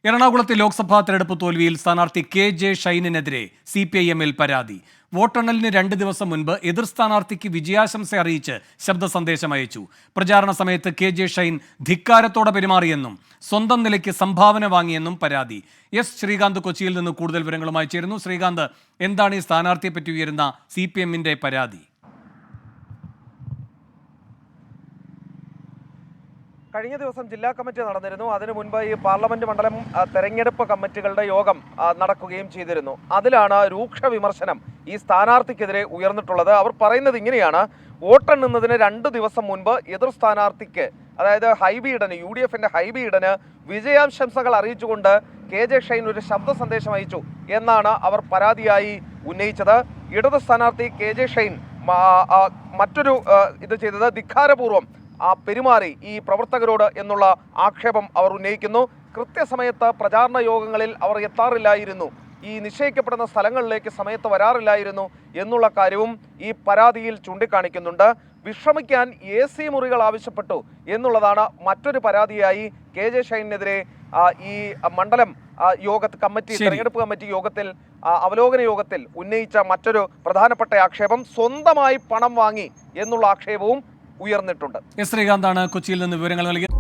എറണാകുളത്തെ ലോക്സഭാ തെരഞ്ഞെടുപ്പ് തോൽവിയിൽ സ്ഥാനാർത്ഥി കെ.ജെ. ഷൈനിനെതിരെ CPIM-ൽ പരാതി. വോട്ടെണ്ണലിന് 2 ദിവസം മുൻപ് എതിർ സ്ഥാനാർത്ഥിക്ക് വിജയാശംസ അറിയിച്ച് ശബ്ദ സന്ദേശം അയച്ചു. പ്രചാരണ സമയത്ത് കെ.ജെ. ഷൈൻ ധിക്കാരത്തോടെ പെരുമാറിയെന്നും സ്വന്തം നിലയ്ക്ക് സംഭാവന വാങ്ങിയെന്നും പരാതി. എസ് ശ്രീകാന്ത് കൊച്ചിയിൽ നിന്ന് കൂടുതൽ വിവരങ്ങളുമായി ചേരുന്നു. ശ്രീകാന്ത്, എന്താണ് ഈ സ്ഥാനാർത്ഥിയെപ്പറ്റി ഉയരുന്ന CPM-ന്റെ പരാതി? കഴിഞ്ഞ ദിവസം ജില്ലാ കമ്മിറ്റി നടന്നിരുന്നു. അതിനു മുൻപ് ഈ പാർലമെന്റ് മണ്ഡലം തെരഞ്ഞെടുപ്പ് കമ്മിറ്റികളുടെ യോഗം നടക്കുകയും ചെയ്തിരുന്നു. അതിലാണ് രൂക്ഷ വിമർശനം ഈ സ്ഥാനാർത്ഥിക്കെതിരെ ഉയർന്നിട്ടുള്ളത്. അവർ പറയുന്നത് ഇങ്ങനെയാണ്: വോട്ടെണ്ണുന്നതിന് 2 ദിവസം മുൻപ് എതിർ സ്ഥാനാർത്ഥിക്ക്, അതായത് ഹൈബി ഈഡന്, UDF-ന്റെ ഹൈബി ഈഡന് വിജയാശംസകൾ അറിയിച്ചുകൊണ്ട് കെ.ജെ. ഷൈൻ ഒരു ശബ്ദ സന്ദേശം അയച്ചു എന്നാണ് അവർ പരാതിയായി ഉന്നയിച്ചത്. ഇടത് സ്ഥാനാർത്ഥി കെ.ജെ. ഷൈൻ മറ്റൊരു ഇത് ചെയ്തത് ധിക്കാരപൂർവ്വം പെരുമാറി ഈ പ്രവർത്തകരോട് എന്നുള്ള ആക്ഷേപം അവർ ഉന്നയിക്കുന്നു. കൃത്യസമയത്ത് പ്രചാരണ യോഗങ്ങളിൽ അവർ എത്താറില്ലായിരുന്നു, ഈ നിശ്ചയിക്കപ്പെടുന്ന സ്ഥലങ്ങളിലേക്ക് സമയത്ത് വരാറില്ലായിരുന്നു എന്നുള്ള കാര്യവും ഈ പരാതിയിൽ ചൂണ്ടിക്കാണിക്കുന്നുണ്ട്. വിശ്രമിക്കാൻ AC മുറികൾ ആവശ്യപ്പെട്ടു എന്നുള്ളതാണ് മറ്റൊരു പരാതിയായി കെ.ജെ. ഷൈനെതിരെ ഈ മണ്ഡലം തെരഞ്ഞെടുപ്പ് കമ്മിറ്റി യോഗത്തിൽ അവലോകന യോഗത്തിൽ ഉന്നയിച്ച മറ്റൊരു പ്രധാനപ്പെട്ട ആക്ഷേപം. സ്വന്തമായി പണം വാങ്ങി എന്നുള്ള ആക്ഷേപവും ഉയർന്നിട്ടുണ്ട്. എസ് ശ്രീകാന്താണ് കൊച്ചിയിൽ നിന്ന് വിവരങ്ങൾ നൽകിയത്.